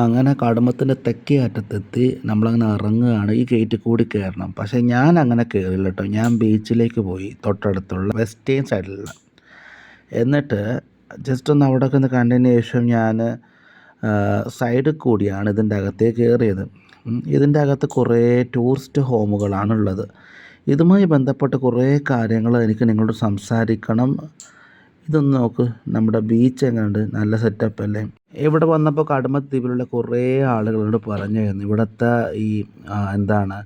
അങ്ങനെ കടമത്തിൻ്റെ തെക്കേ അറ്റത്തെത്തി നമ്മളങ്ങനെ ഇറങ്ങുകയാണ്. ഈ ഗേറ്റിൽ കൂടി കയറണം. പക്ഷേ ഞാൻ അങ്ങനെ കയറില്ല കേട്ടോ. ഞാൻ ബീച്ചിലേക്ക് പോയി, തൊട്ടടുത്തുള്ള വെസ്റ്റേൺ സൈഡിലുള്ള. എന്നിട്ട് ജസ്റ്റ് ഒന്ന് അവിടെയൊക്കെ ഒന്ന് കണ്ടതിന് ശേഷം ഞാൻ സൈഡിൽ കൂടിയാണ് ഇതിൻ്റെ അകത്തേക്ക് കയറിയത്. ഇതിൻ്റെ അകത്ത് കുറേ ടൂറിസ്റ്റ് ഹോമുകളാണുള്ളത്. ഇതുമായി ബന്ധപ്പെട്ട് കുറേ കാര്യങ്ങൾ എനിക്ക് നിങ്ങളോട് സംസാരിക്കണം. ഇതൊന്ന് നോക്ക്, നമ്മുടെ ബീച്ച് എങ്ങനെയുണ്ട്, നല്ല സെറ്റപ്പ് അല്ലേ? ഇവിടെ വന്നപ്പോൾ കടമത്ത് ദ്വീപിലുള്ള കുറേ ആളുകളോട് പറഞ്ഞായിരുന്നു ഇവിടുത്തെ ഈ എന്താണ്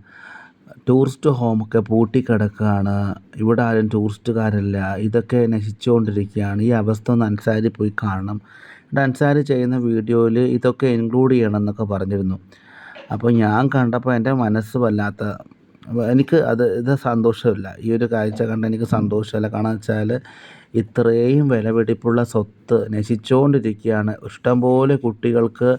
ടൂറിസ്റ്റ് ഹോമൊക്കെ പൂട്ടിക്കിടക്കുകയാണ്, ഇവിടെ ആരും ടൂറിസ്റ്റുകാരില്ല, ഇതൊക്കെ നശിച്ചുകൊണ്ടിരിക്കുകയാണ്, ഈ അവസ്ഥ ഒന്ന് അൻസാരി പോയി കാണണം, ഇവിടെ അൻസാരി ചെയ്യുന്ന വീഡിയോയിൽ ഇതൊക്കെ ഇൻക്ലൂഡ് ചെയ്യണം എന്നൊക്കെ പറഞ്ഞിരുന്നു. അപ്പോൾ ഞാൻ കണ്ടപ്പോൾ എൻ്റെ മനസ്സ് വല്ലാത്ത, എനിക്ക് ഇത് സന്തോഷമില്ല. ഈ ഒരു കാഴ്ച കണ്ട് എനിക്ക് സന്തോഷമില്ല. കാരണം വെച്ചാൽ ഇത്രയും വിലപിടിപ്പുള്ള സ്വത്ത് നശിച്ചുകൊണ്ടിരിക്കുകയാണ്. ഇഷ്ടംപോലെ കുട്ടികൾക്ക്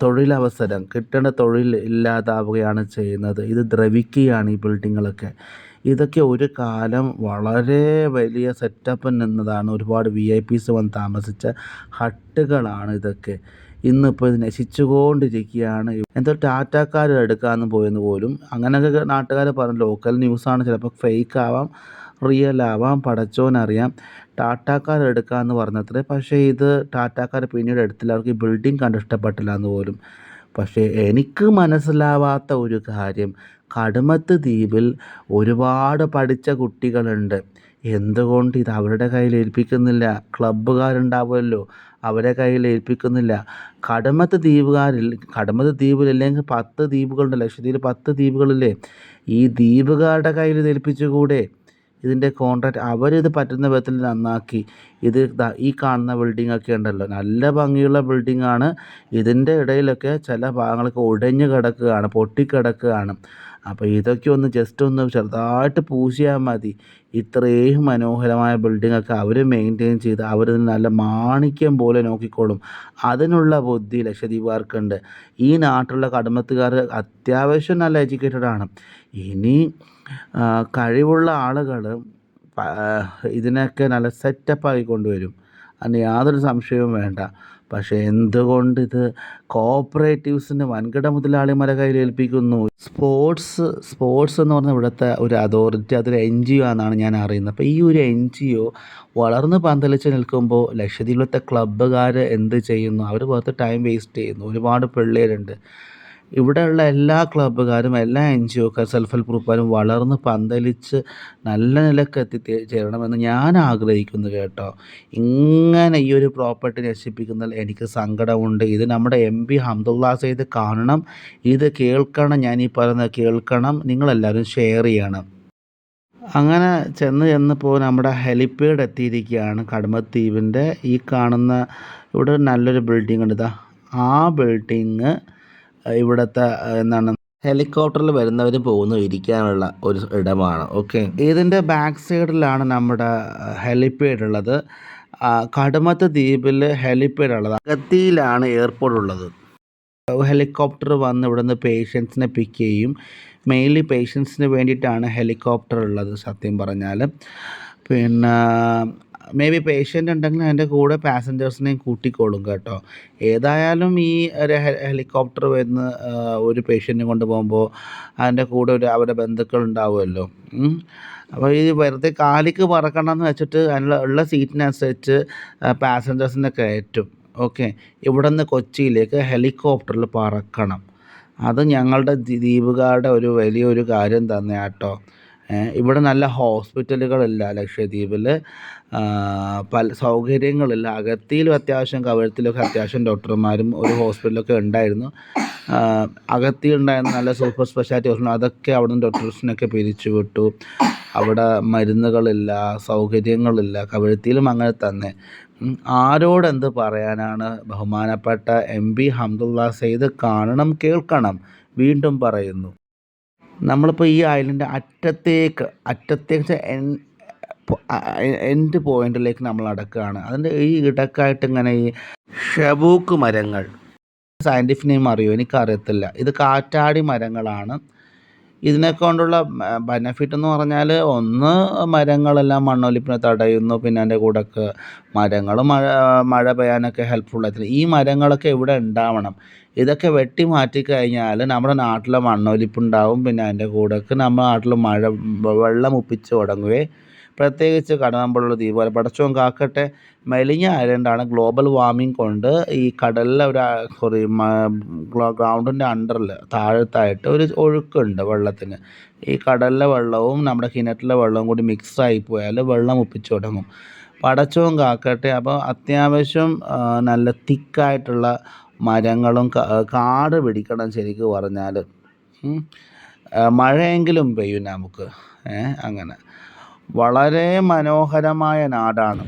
തൊഴിലവസരം, കിട്ടേണ്ട തൊഴിൽ ഇല്ലാതാവുകയാണ് ചെയ്യുന്നത്. ഇത് ദ്രവിക്കുകയാണ് ഈ ബിൽഡിങ്ങുകളൊക്കെ. ഇതൊക്കെ ഒരു കാലം വളരെ വലിയ സെറ്റപ്പിൽ നിന്നതാണ്. ഒരുപാട് VIP വന്ന് താമസിച്ച ഹട്ടുകളാണ് ഇതൊക്കെ. ഇന്നിപ്പോൾ ഇത് നശിച്ചുകൊണ്ടിരിക്കുകയാണ്. എന്തോ ടാറ്റാക്കാർ എടുക്കാമെന്ന് പോയെന്ന് പോലും അങ്ങനെയൊക്കെ നാട്ടുകാർ പറഞ്ഞു. ലോക്കൽ ന്യൂസാണ്, ചിലപ്പോൾ ഫേക്ക് ആവാം, റിയൽ ആവാം, പടച്ചോനറിയാം. ടാറ്റാക്കാർ എടുക്കാമെന്ന് പറഞ്ഞത്രേ. പക്ഷേ ഇത് ടാറ്റാക്കാർ പിന്നീട് എടുത്തില്ല. അവർക്ക് ഈ ബിൽഡിംഗ് കണ്ട് ഇഷ്ടപ്പെട്ടില്ല എന്ന് പോലും. പക്ഷേ എനിക്ക് മനസ്സിലാവാത്ത ഒരു കാര്യം, കടമത്ത് ദ്വീപിൽ ഒരുപാട് പഠിച്ച കുട്ടികളുണ്ട്. എന്തുകൊണ്ട് ഇത് അവരുടെ കയ്യിൽ ഏൽപ്പിക്കുന്നില്ല? ക്ലബ്ബുകാരുണ്ടാവുമല്ലോ, അവരെ കയ്യിൽ ഏൽപ്പിക്കുന്നില്ല. കടമത്ത് ദ്വീപിലില്ലെങ്കിൽ 10 ദ്വീപുകളുണ്ട്. ലക്ഷദ്വീപിൽ 10 ദ്വീപുകളില്ലേ? ഈ ദ്വീപുകാരുടെ കയ്യിൽ ഇത് ഏൽപ്പിച്ചുകൂടെ? ഇതിൻ്റെ കോൺട്രാക്റ്റ് അവരിത് പറ്റുന്ന വിധത്തിൽ നന്നാക്കി. ഇത് ഈ കാണുന്ന ബിൽഡിങ്ങൊക്കെ ഉണ്ടല്ലോ, നല്ല ഭംഗിയുള്ള ബിൽഡിങ്ങാണ്. ഇതിൻ്റെ ഇടയിലൊക്കെ ചില ഭാഗങ്ങളൊക്കെ ഒടിഞ്ഞു കിടക്കുകയാണ്, പൊട്ടിക്കിടക്കുകയാണ്. അപ്പോൾ ഇതൊക്കെ ഒന്ന് ജസ്റ്റ് ഒന്ന് ചെറുതായിട്ട് പൂശിയാൽ മതി. ഇത്രയും മനോഹരമായ ബിൽഡിങ്ങൊക്കെ അവർ മെയിൻറ്റെയിൻ ചെയ്ത് അവർ നല്ല മാണിക്യം പോലെ നോക്കിക്കോളും. അതിനുള്ള ബുദ്ധി ലക്ഷദ്വീപുകാർക്കുണ്ട്. ഈ നാട്ടിലുള്ള കടമത്തുകാർ അത്യാവശ്യം നല്ല എഡ്യൂക്കേറ്റഡ് ആണ്. ഇനി കഴിവുള്ള ആളുകൾ ഇതിനൊക്കെ നല്ല സെറ്റപ്പാക്കി കൊണ്ടുവരും, അതിന് യാതൊരു സംശയവും വേണ്ട. പക്ഷേ എന്തുകൊണ്ട് ഇത് കോഓപ്പറേറ്റീവ്സിന്, വൻകിട മുതലാളിമാരെ കയ്യിൽ ഏൽപ്പിക്കുന്നു? സ്പോർട്സ് എന്ന് പറഞ്ഞാൽ ഇവിടുത്തെ ഒരു അതോറിറ്റി, അതൊരു NGO ആണെന്നാണ് ഞാൻ അറിയുന്നത്. അപ്പോൾ ഈ ഒരു NGO വളർന്ന് പന്തലിച്ച് നിൽക്കുമ്പോൾ ലക്ഷദ്വീപിലത്തെ ക്ലബ്ബുകാർ എന്ത് ചെയ്യുന്നു? അവർ വെറുതെ ടൈം വേസ്റ്റ് ചെയ്യുന്നു. ഒരുപാട് പിള്ളേരുണ്ട്. ഇവിടെയുള്ള എല്ലാ ക്ലബ്ബുകാരും, എല്ലാ NGOക്കാരും, സെൽഫ് ഹെൽപ്പ് ഗ്രൂപ്പുകാരും വളർന്ന് പന്തലിച്ച് നല്ല നിലക്ക് ചേരണമെന്ന് ഞാൻ ആഗ്രഹിക്കുന്നു കേട്ടോ. ഇങ്ങനെ ഈ ഒരു പ്രോപ്പർട്ടി നശിപ്പിക്കുന്നതിൽ എനിക്ക് സങ്കടമുണ്ട്. ഇത് നമ്മുടെ MP ഹംദുള്ള സയ്യിദ് കാണണം, ഇത് കേൾക്കണം, ഞാൻ ഈ പറയുന്നത് കേൾക്കണം. നിങ്ങളെല്ലാവരും ഷെയർ ചെയ്യണം. അങ്ങനെ ചെന്നപ്പോൾ നമ്മുടെ ഹെലിപ്പാഡ് എത്തിയിരിക്കുകയാണ്. കടമത്ത് ദ്വീപിൻ്റെ ഈ കാണുന്ന ഇവിടെ നല്ലൊരു ബിൽഡിംഗ് ഉണ്ട്. ഇതാ ആ ബിൽഡിങ് ഇവിടുത്തെ എന്താണ്, ഹെലികോപ്റ്ററിൽ വരുന്നവരും പോകുന്നവരും ഇരിക്കാനുള്ള ഒരു ഇടമാണ്. ഓക്കെ, ഇതിൻ്റെ ബാക്ക് സൈഡിലാണ് നമ്മുടെ ഹെലിപ്പാഡ് ഉള്ളത്. കടമത്ത് ദ്വീപിൽ ഹെലിപ്പാഡ് ഉള്ളത്, അഗത്തിയിലാണ് എയർപോർട്ട് ഉള്ളത്. ഹെലികോപ്റ്റർ വന്ന് ഇവിടെ നിന്ന് പേഷ്യൻസിനെ പിക്ക് ചെയ്യും. മെയിൻലി പേഷ്യൻസിന് വേണ്ടിയിട്ടാണ് ഹെലികോപ്റ്റർ ഉള്ളത് സത്യം പറഞ്ഞാൽ. പിന്നെ മേ ബി പേഷ്യൻ്റ് ഉണ്ടെങ്കിൽ അതിൻ്റെ കൂടെ പാസഞ്ചേഴ്സിനെയും കൂട്ടിക്കോളും കേട്ടോ. ഏതായാലും ഈ ഒരു ഹെലികോപ്റ്റർ വരുന്ന ഒരു പേഷ്യൻറ്റിനെ കൊണ്ട് പോകുമ്പോൾ അതിൻ്റെ കൂടെ അവരുടെ ബന്ധുക്കൾ ഉണ്ടാവുമല്ലോ. അപ്പോൾ ഈ വെറുതെ കാലിക്ക് പറക്കണമെന്ന് വെച്ചിട്ട് ഉള്ള സീറ്റിനനുസരിച്ച് പാസഞ്ചേഴ്സിനെ കയറ്റും. ഓക്കെ, ഇവിടെ നിന്ന് കൊച്ചിയിലേക്ക് ഹെലികോപ്റ്ററിൽ പറക്കണം. അത് ഞങ്ങളുടെ ദ്വീപുകാരുടെ ഒരു വലിയൊരു കാര്യം തന്നെ കേട്ടോ. ഇവിടെ നല്ല ഹോസ്പിറ്റലുകളില്ല ലക്ഷദ്വീപിൽ, പല സൗകര്യങ്ങളില്ല. അഗത്തിയിലും അത്യാവശ്യം, കവരത്തിലൊക്കെ അത്യാവശ്യം ഡോക്ടർമാരും ഒരു ഹോസ്പിറ്റലൊക്കെ ഉണ്ടായിരുന്നു. അഗത്തി ഉണ്ടായിരുന്ന നല്ല സൂപ്പർ സ്പെഷ്യാലിറ്റി ഹോസ്പിറ്റൽ, അതൊക്കെ അവിടെ നിന്ന് ഡോക്ടേഴ്സിനൊക്കെ പിരിച്ചു വിട്ടു. അവിടെ മരുന്നുകളില്ല, സൗകര്യങ്ങളില്ല. കവരത്തിയിലും അങ്ങനെ തന്നെ. ആരോടെന്ത് പറയാനാണ്? ബഹുമാനപ്പെട്ട MP ഹംദുള്ള സയ്യിദ് കാണണം, കേൾക്കണം. വീണ്ടും പറയുന്നു, നമ്മളിപ്പോൾ ഈ ഐലൻഡ് അറ്റത്തേക്ക് എൻഡ് പോയിന്റിലേക്ക് നമ്മൾ അടക്കുകയാണ്. അതിൻ്റെ ഈ ഇടക്കായിട്ട് ഇങ്ങനെ ഈ ഷബൂക്ക് മരങ്ങൾ, സയൻറ്റിഫിക് നെയിം അറിയോ? എനിക്കറിയത്തില്ല. ഇത് കാറ്റാടി മരങ്ങളാണ്. ഇതിനെ കൊണ്ടുള്ള ബെനഫിറ്റ് എന്ന് പറഞ്ഞാൽ ഒന്ന് മരങ്ങളെല്ലാം മണ്ണൊലിപ്പിനെ തടയുന്നു. പിന്നെ അതിൻ്റെ കൂടെയൊക്കെ മരങ്ങൾ മഴ പെയ്യാനൊക്കെ ഹെൽപ്ഫുള്ളായിട്ടുണ്ട്. ഈ മരങ്ങളൊക്കെ ഇവിടെ ഉണ്ടാവണം. ഇതൊക്കെ വെട്ടി മാറ്റിക്കഴിഞ്ഞാൽ നമ്മുടെ നാട്ടിൽ മണ്ണൊലിപ്പുണ്ടാവും. പിന്നെ അതിൻ്റെ കൂടെയൊക്കെ നമ്മുടെ നാട്ടിൽ വെള്ളം ഒപ്പിച്ച് തുടങ്ങുകയും പ്രത്യേകിച്ച് കടന്നമ്പോഴുള്ള ദ്വീപ് പോലെ പടച്ചോൻ കാക്കട്ടെ മെലിഞ്ഞ ആയതുകൊണ്ടാണ് ഗ്ലോബൽ വാർമിംഗ് കൊണ്ട് ഈ കടലിലെ ഒരു ഗ്രൗണ്ടിൻ്റെ അണ്ടറിൽ താഴത്തായിട്ട് ഒരു ഒഴുക്കുണ്ട് വെള്ളത്തിന്. ഈ കടലിലെ വെള്ളവും നമ്മുടെ കിണറ്റിലെ വെള്ളവും കൂടി മിക്സായി പോയാൽ വെള്ളം ഒപ്പിച്ച് തുടങ്ങും. പടച്ചോൻ കാക്കട്ടെ. അപ്പോൾ അത്യാവശ്യം നല്ല തിക്കായിട്ടുള്ള മരങ്ങളും കാട് പിടിക്കണം ശരിക്കും പറഞ്ഞാൽ. മഴയെങ്കിലും പെയ്യും നമുക്ക്. അങ്ങനെ വളരെ മനോഹരമായ നാടാണ്.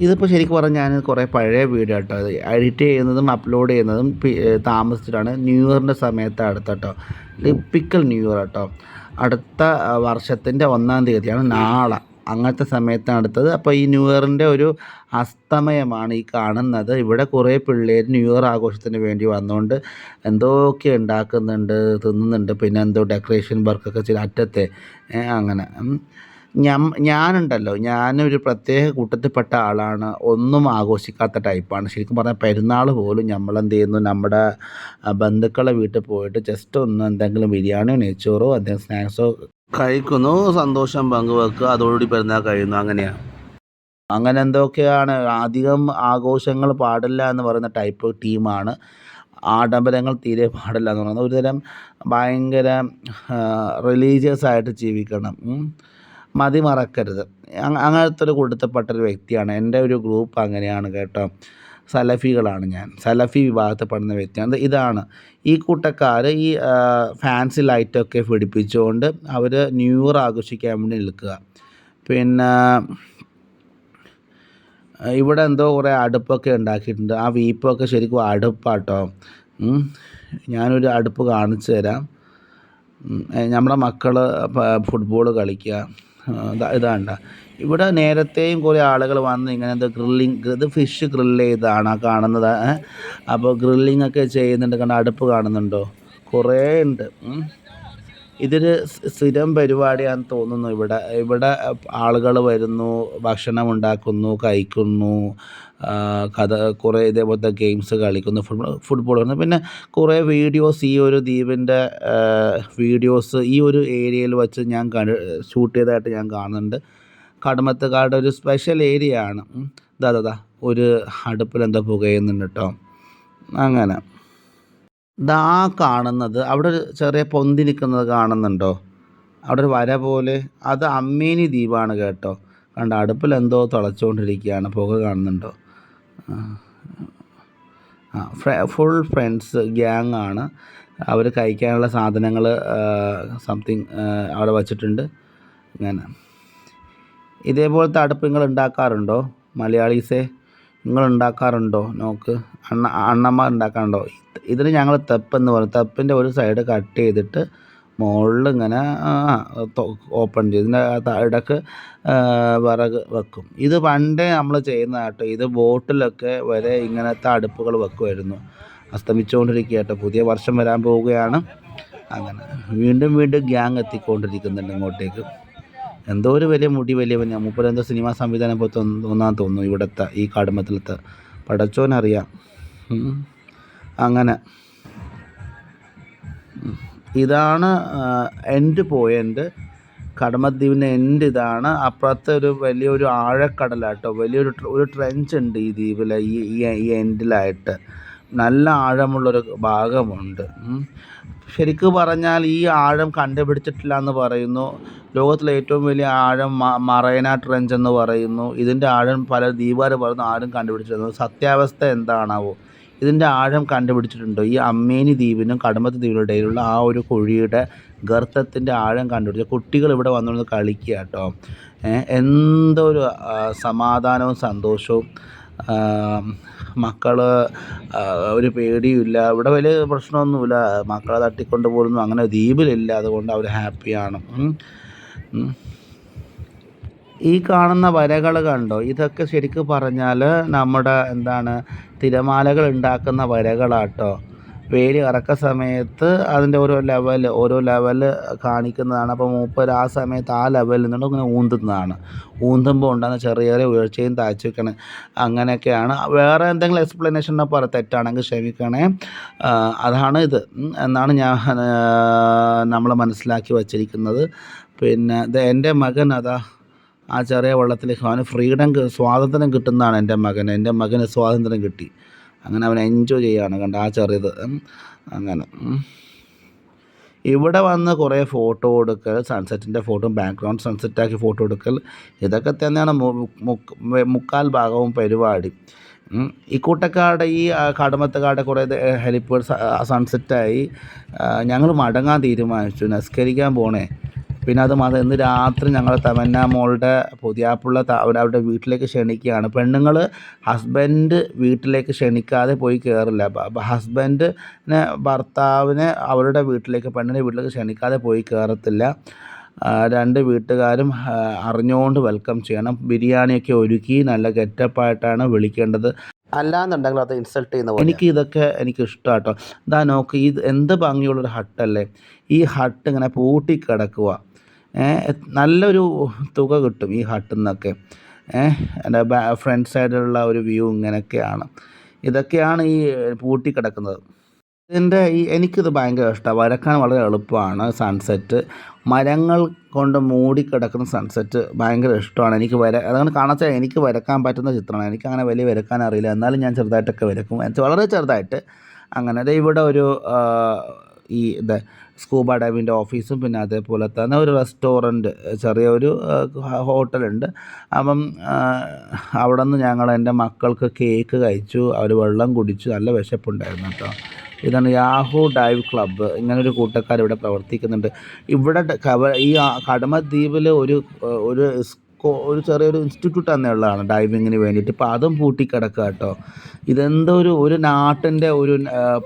ഇതിപ്പോൾ ശരിക്കും പറഞ്ഞാൽ ഞാൻ കുറേ പഴയ വീഡിയോ കേട്ടോ. അത് എഡിറ്റ് ചെയ്യുന്നതും അപ്ലോഡ് ചെയ്യുന്നതും താമസിച്ചിട്ടാണ്. ന്യൂ ഇയറിൻ്റെ സമയത്ത് കേട്ടോ. ടിപ്പിക്കൽ ന്യൂ ഇയർ കേട്ടോ. അടുത്ത വർഷത്തിൻ്റെ 1-ാം തീയതിയാണ് നാളെ. അങ്ങനത്തെ സമയത്താണ് എടുത്തത്. അപ്പോൾ ഈ ന്യൂ ഇയറിൻ്റെ ഒരു അസ്തമയമാണ് ഈ കാണുന്നത്. ഇവിടെ കുറേ പിള്ളേർ ന്യൂ ഇയർ ആഘോഷത്തിന് വേണ്ടി വന്നുകൊണ്ട് എന്തൊക്കെ ഉണ്ടാക്കുന്നുണ്ട്, തിന്നുന്നുണ്ട്. പിന്നെ എന്തോ ഡെക്കറേഷൻ വർക്കൊക്കെ ചെയ്ത് അറ്റത്തെ അങ്ങനെ. ഞാനുണ്ടല്ലോ, ഞാനൊരു പ്രത്യേക കൂട്ടത്തിൽപ്പെട്ട ആളാണ്. ഒന്നും ആഘോഷിക്കാത്ത ടൈപ്പാണ്. ശരിക്കും പറഞ്ഞാൽ പെരുന്നാൾ പോലും നമ്മളെന്ത് ചെയ്യുന്നു, നമ്മുടെ ബന്ധുക്കളെ വീട്ടിൽ പോയിട്ട് ജസ്റ്റ് ഒന്ന് എന്തെങ്കിലും ബിരിയാണിയോ നെയ്ച്ചോറോ എന്തെങ്കിലും സ്നാക്സോ കഴിക്കുന്നു, സന്തോഷം പങ്കുവെക്കുക, അതോടുകൂടി പെരുന്നാൾ കഴിയുന്നു. അങ്ങനെയാണ്. അങ്ങനെ എന്തൊക്കെയാണ്. അധികം ആഘോഷങ്ങൾ പാടില്ല എന്ന് പറയുന്ന ടൈപ്പ് ടീമാണ്. ആഡംബരങ്ങൾ തീരെ പാടില്ല എന്ന് പറയുന്നത്. ഒരുതരം ഭയങ്കര റിലീജിയസ് ആയിട്ട് ജീവിക്കണം, മതിമറക്കരുത്. അങ്ങനത്തെ ഒരു കൂട്ടത്തിൽപ്പെട്ടൊരു വ്യക്തിയാണ്. എൻ്റെ ഒരു ഗ്രൂപ്പ് അങ്ങനെയാണ് കേട്ടോ. സലഫികളാണ് ഞാൻ. സലഫി വിഭാഗത്തിൽപ്പെടുന്ന വ്യക്തിയാണ്. ഇതാണ് ഈ കൂട്ടക്കാർ. ഈ ഫാൻസി ലൈറ്റൊക്കെ പിടിപ്പിച്ചുകൊണ്ട് അവർ ന്യൂ ഇയർ ആഘോഷിക്കാൻ വേണ്ടി നിൽക്കുക. പിന്നെ ഇവിടെ എന്തോ കുറേ അടുപ്പൊക്കെ ഉണ്ടാക്കിയിട്ടുണ്ട്. ആ വീപ്പൊക്കെ ശരിക്കും അടുപ്പാട്ടോ. ഞാനൊരു അടുപ്പ് കാണിച്ചു തരാം. നമ്മുടെ മക്കൾ ഫുട്ബോൾ കളിക്കുക. ഇതാണ്ട. ഇവിടെ നേരത്തെയും കുറേ ആളുകൾ വന്ന് ഇങ്ങനെ എന്തോ ഇത് ഫിഷ് ഗ്രില്ല് ചെയ്താണ് ആ കാണുന്നത്. അപ്പോൾ ഗ്രില്ലിംഗ് ഒക്കെ ചെയ്യുന്നുണ്ട്. കണ്ട അടുപ്പ് കാണുന്നുണ്ടോ? കുറേ ഉണ്ട്. ഇതൊരു സ്ഥിരം പരിപാടിയാണെന്ന് തോന്നുന്നു. ഇവിടെ ആളുകൾ വരുന്നു, ഭക്ഷണം ഉണ്ടാക്കുന്നു, കഴിക്കുന്നു, കുറേ ഇതേപോലത്തെ ഗെയിംസ് കളിക്കുന്നു, ഫുട്ബോൾ കളിക്കുന്നു. പിന്നെ കുറേ വീഡിയോസ്, ഈ ഒരു ദ്വീപിൻ്റെ വീഡിയോസ് ഈ ഒരു ഏരിയയിൽ വെച്ച് ഞാൻ ഷൂട്ട് ചെയ്തതായിട്ട് ഞാൻ കാണുന്നുണ്ട്. കടമത്തുകാരുടെ ഒരു സ്പെഷ്യൽ ഏരിയ ആണ്. ഇതാ ഒരു അടുപ്പിലെന്തോ പുകയുന്നുണ്ട് കേട്ടോ. അങ്ങനെ ഇതാ കാണുന്നത്, അവിടെ ഒരു ചെറിയ പൊന്തി നിൽക്കുന്നത് കാണുന്നുണ്ടോ? അവിടെ ഒരു വര പോലെ, അത് അമ്മേനി ദ്വീപാണ് കേട്ടോ. കണ്ട അടുപ്പിലെന്തോ തിളച്ചുകൊണ്ടിരിക്കുകയാണ്. പുക കാണുന്നുണ്ടോ? ഫുൾ ഫ്രണ്ട്സ് ഗ്യാങ് ആണ്. അവർ കഴിക്കാനുള്ള സാധനങ്ങൾ സംതിങ് അവിടെ വച്ചിട്ടുണ്ട്. ഇങ്ങനെ ഇതേപോലത്തെ അടുപ്പ് നിങ്ങൾ ഉണ്ടാക്കാറുണ്ടോ മലയാളീസേ? നിങ്ങൾ ഉണ്ടാക്കാറുണ്ടോ? നോക്ക്, അണ്ണന്മാർ ഉണ്ടാക്കാറുണ്ടോ? ഇതിന് ഞങ്ങൾ തെപ്പെന്ന് പറയും. തെപ്പിൻ്റെ ഒരു സൈഡ് കട്ട് ചെയ്തിട്ട് മുകളിൽ ഇങ്ങനെ ഓപ്പൺ ചെയ്ത് ഇതിൻ്റെ ഇടയ്ക്ക് വിറക് വെക്കും. ഇത് പണ്ടേ നമ്മൾ ചെയ്യുന്ന കേട്ടോ. ഇത് ബോട്ടിലൊക്കെ വരെ ഇങ്ങനത്തെ അടുപ്പുകൾ വെക്കുമായിരുന്നു. അസ്തമിച്ചുകൊണ്ടിരിക്കുക കേട്ടോ. പുതിയ വർഷം വരാൻ പോവുകയാണ്. അങ്ങനെ വീണ്ടും ഗ്യാങ് എത്തിക്കൊണ്ടിരിക്കുന്നുണ്ട് ഇങ്ങോട്ടേക്ക്. എന്തോ ഒരു വലിയ വലിയവൻ, മൂപ്പരെന്തോ സിനിമാ സംവിധാനം പോലെ തോന്നുന്നു ഇവിടുത്തെ ഈ കാടുമ്പത്തിലത്തെ. പടച്ചോനറിയാം. അങ്ങനെ ഇതാണ് എൻഡ് പോയിൻ്റ്. കടമദ്വീപിൻ്റെ എൻഡ് ഇതാണ്. അപ്പുറത്തെ വലിയൊരു ആഴക്കടലാട്ടോ. ഒരു ട്രെഞ്ച് ഉണ്ട് ഈ ദ്വീപിൽ, ഈ എൻഡിലായിട്ട്. നല്ല ആഴമുള്ളൊരു ഭാഗമുണ്ട്. ശരിക്കും പറഞ്ഞാൽ ഈ ആഴം കണ്ടുപിടിച്ചിട്ടില്ല എന്ന് പറയുന്നു. ലോകത്തിലെ ഏറ്റവും വലിയ ആഴം മറൈന ട്രെഞ്ച് എന്ന് പറയുന്നു. ഇതിൻ്റെ ആഴം പല ദ്വീപുകാർ പറയുന്നു ആരും കണ്ടുപിടിച്ചിരുന്നത്. സത്യാവസ്ഥ എന്താണാവോ? ഇതിൻ്റെ ആഴം കണ്ടുപിടിച്ചിട്ടുണ്ടോ? ഈ അമ്മേനി ദ്വീപിനും കടമത്ത് ദ്വീപിനും ഇടയിലുള്ള ആ ഒരു കുഴിയുടെ ഗർത്തത്തിൻ്റെ ആഴം കണ്ടുപിടിച്ച കുട്ടികൾ ഇവിടെ വന്നുകൊണ്ട് കളിക്കുക കേട്ടോ. എന്തൊരു സമാധാനവും സന്തോഷവും. മക്കൾ ഒരു പേടിയുമില്ല. ഇവിടെ വലിയ പ്രശ്നമൊന്നുമില്ല. മക്കളെ തട്ടിക്കൊണ്ട് പോകുന്നു അങ്ങനെ ദ്വീപിലില്ല. അതുകൊണ്ട് അവർ ഹാപ്പിയാണ്. ഈ കാണുന്ന വരകൾ കണ്ടോ? ഇതൊക്കെ ശരിക്കും പറഞ്ഞാൽ നമ്മുടെ തിരമാലകൾ ഉണ്ടാക്കുന്ന വരകളാട്ടോ. വേലി കറക്ക സമയത്ത് അതിൻ്റെ ഓരോ ലെവൽ കാണിക്കുന്നതാണ്. അപ്പോൾ മൂപ്പർ ആ സമയത്ത് ആ ലെവലിൽ നിന്നുകൊണ്ട് ഇങ്ങനെ ഊന്തുന്നതാണ്. ഊന്തുമ്പോൾ ഉണ്ടാകുന്ന ചെറിയ ചെറിയ ഉയർച്ചയും താഴ്ചയൊക്കെയാണ്. അങ്ങനെയൊക്കെയാണ്. വേറെ എന്തെങ്കിലും എക്സ്പ്ലനേഷൻ തെറ്റാണെങ്കിൽ ക്ഷമിക്കണേ. അതാണ് ഇത് എന്നാണ് നമ്മൾ മനസ്സിലാക്കി വച്ചിരിക്കുന്നത്. പിന്നെ എൻ്റെ മകൻ അതാ ആ ചെറിയ വെള്ളത്തിലേക്ക് അവന് സ്വാതന്ത്ര്യം കിട്ടുന്നതാണ്. എൻ്റെ മകന് സ്വാതന്ത്ര്യം കിട്ടി. അങ്ങനെ അവൻ എൻജോയ് ചെയ്യുകയാണ് കണ്ട ആ ചെറിയത്. അങ്ങനെ ഇവിടെ വന്ന് കുറേ ഫോട്ടോ എടുക്കൽ, സൺസെറ്റിൻ്റെ ഫോട്ടോ ബാക്ക്ഗ്രൗണ്ട് സൺസെറ്റാക്കി ഫോട്ടോ എടുക്കൽ, ഇതൊക്കെ തന്നെയാണ് മുക്കാൽ ഭാഗവും പരിപാടി. ഈ കൂട്ടക്കാട് ഈ കടമത്തക്കാട് കുറേ ഹെലിപ്പാഡ് സൺസെറ്റായി. ഞങ്ങൾ മടങ്ങാൻ തീരുമാനിച്ചു, നിസ്കരിക്കാൻ പോണേ. പിന്നെ അത് മാത്രം ഇന്ന് രാത്രി ഞങ്ങൾ തമന്ന മോളുടെ പുതിയാപ്പുള്ള അവരുടെ വീട്ടിലേക്ക് ക്ഷണിക്കുകയാണ്. പെണ്ണുങ്ങൾ ഹസ്ബൻഡ് വീട്ടിലേക്ക് ക്ഷണിക്കാതെ പോയി കയറില്ല. ഹസ്ബൻഡിനെ ഭർത്താവിനെ അവരുടെ വീട്ടിലേക്ക് പെണ്ണിൻ്റെ വീട്ടിലേക്ക് ക്ഷണിക്കാതെ പോയി കയറത്തില്ല. രണ്ട് വീട്ടുകാരും അറിഞ്ഞുകൊണ്ട് വെൽക്കം ചെയ്യണം. ബിരിയാണിയൊക്കെ ഒരുക്കി നല്ല ഗെറ്റപ്പായിട്ടാണ് വിളിക്കേണ്ടത്. അല്ലാന്നുണ്ടെങ്കിൽ അത് ഇൻസൾട്ട് ചെയ്യുന്ന ഇതൊക്കെ എനിക്ക് ഇഷ്ടമാണ് കേട്ടോ. ഇതാ നോക്ക്, ഇത് എന്ത് ഭംഗിയുള്ളൊരു ഹട്ടല്ലേ. ഈ ഹട്ട് ഇങ്ങനെ പൂട്ടിക്കിടക്കുക. നല്ലൊരു തുക കിട്ടും ഈ ഹട്ടിൽ നിന്നൊക്കെ. എൻ്റെ ഫ്രണ്ട് സൈഡിലുള്ള ഒരു വ്യൂ ഇങ്ങനെയൊക്കെയാണ്. ഇതൊക്കെയാണ് ഈ പൂട്ടിക്കിടക്കുന്നത്. എനിക്കിത് ഭയങ്കര ഇഷ്ടമാണ്. വരക്കാൻ വളരെ എളുപ്പമാണ്. സൺസെറ്റ് മരങ്ങൾ കൊണ്ട് മൂടിക്കിടക്കുന്ന സൺസെറ്റ് ഭയങ്കര ഇഷ്ടമാണ് എനിക്ക്. അതുകൊണ്ട് കാണാച്ചാൽ എനിക്ക് വരക്കാൻ പറ്റുന്ന ചിത്രമാണ്. എനിക്കങ്ങനെ വലിയ വരക്കാൻ അറിയില്ല, എന്നാലും ഞാൻ ചെറുതായിട്ടൊക്കെ വരക്കും, വളരെ ചെറുതായിട്ട്. അങ്ങനെ ഇവിടെ ഒരു സ്കൂബ ഡൈവിൻ്റെ ഓഫീസും പിന്നെ അതേപോലെ തന്നെ ഒരു റെസ്റ്റോറൻറ്റ്, ചെറിയൊരു ഹോട്ടലുണ്ട്. അപ്പം അവിടെ നിന്ന് എൻ്റെ മക്കൾക്ക് കേക്ക് കഴിച്ചു, അവർ വെള്ളം കുടിച്ചു, നല്ല വിശപ്പുണ്ടായിരുന്നു കേട്ടോ. ഇതാണ് യാഹൂ ഡൈവ് ക്ലബ്ബ്. ഇങ്ങനൊരു കൂട്ടക്കാർ ഇവിടെ പ്രവർത്തിക്കുന്നുണ്ട്. ഇവിടെ ഈ കടമദ്വീപിൽ ഒരു ചെറിയൊരു ഇൻസ്റ്റിറ്റ്യൂട്ട് തന്നെ ഉള്ളതാണ് ഡൈവിങ്ങിന് വേണ്ടിയിട്ട്. ഇപ്പോൾ അതും പൂട്ടിക്കിടക്കുക കേട്ടോ. ഇതെന്തോ ഒരു നാട്ടിൻ്റെ ഒരു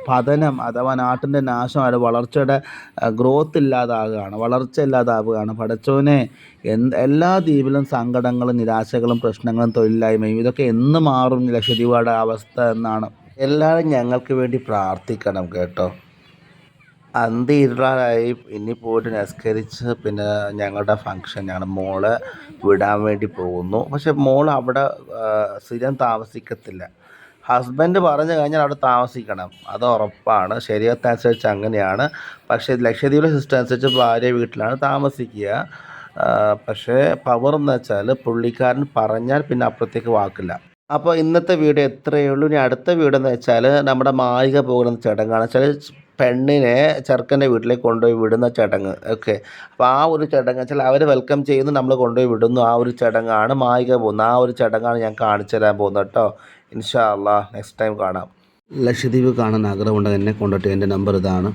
പതനം അഥവാ നാട്ടിൻ്റെ നാശമാണ്. വളർച്ചയുടെ ഗ്രോത്ത് ഇല്ലാതാകുകയാണ്, വളർച്ച ഇല്ലാതാവുകയാണ്. പടച്ചോനെ, എല്ലാ ദ്വീപിലും സങ്കടങ്ങളും നിരാശകളും പ്രശ്നങ്ങളും തൊഴിലില്ലായ്മയും ഇതൊക്കെ എന്ന് മാറും ലക്ഷദ്വീപുകളുടെ അവസ്ഥ എന്നാണ്. എല്ലാവരും ഞങ്ങൾക്ക് വേണ്ടി പ്രാർത്ഥിക്കണം കേട്ടോ. അന്തി ഇരുളായി. ഇനി പോയിട്ട് നിസ്കരിച്ച് പിന്നെ ഞങ്ങളുടെ മോളെ വിടാൻ വേണ്ടി പോകുന്നു. പക്ഷെ മോൾ അവിടെ സ്ഥിരം താമസിക്കത്തില്ല. ഹസ്ബൻഡ് പറഞ്ഞു കഴിഞ്ഞാൽ അവിടെ താമസിക്കണം, അത് ഉറപ്പാണ്. ശരീരത്തനുസരിച്ച് അങ്ങനെയാണ്. പക്ഷേ ലക്ഷദ്വീപിലെ സിസ്റ്റം അനുസരിച്ച് ഭാര്യ വീട്ടിലാണ് താമസിക്കുക. പക്ഷേ പവർ എന്ന് വെച്ചാൽ പുള്ളിക്കാരൻ പറഞ്ഞാൽ പിന്നെ അപ്പുറത്തേക്ക് വാക്കില്ല. അപ്പോൾ ഇന്നത്തെ വീഡിയോ എത്രയേ ഉള്ളൂ. ഇനി അടുത്ത വീഡിയോ എന്ന് വെച്ചാൽ നമ്മുടെ മായിക പോകുന്ന ചടങ്ങാണ്. വെച്ചാൽ പെണ്ണിനെ ചെറുക്കൻ്റെ വീട്ടിലേക്ക് കൊണ്ടുപോയി വിടുന്ന ചടങ്ങ്. ഓക്കെ, അപ്പോൾ ആ ഒരു ചടങ്ങ് വെച്ചാൽ അവർ വെൽക്കം ചെയ്യുന്നു, നമ്മൾ കൊണ്ടുപോയി വിടുന്നു. ആ ഒരു ചടങ്ങാണ് മായിക പോകുന്നത്. ആ ഒരു ചടങ്ങാണ് ഞാൻ കാണിച്ചു തരാൻ പോകുന്നത് കേട്ടോ. ഇൻഷാ അള്ളാഹ് നെക്സ്റ്റ് ടൈം കാണാം. ലക്ഷദ്വീപ് കാണാൻ ആഗ്രഹമുണ്ട്, എന്നെ കൊണ്ടിട്ട് എൻ്റെ നമ്പർ ഇതാണ്.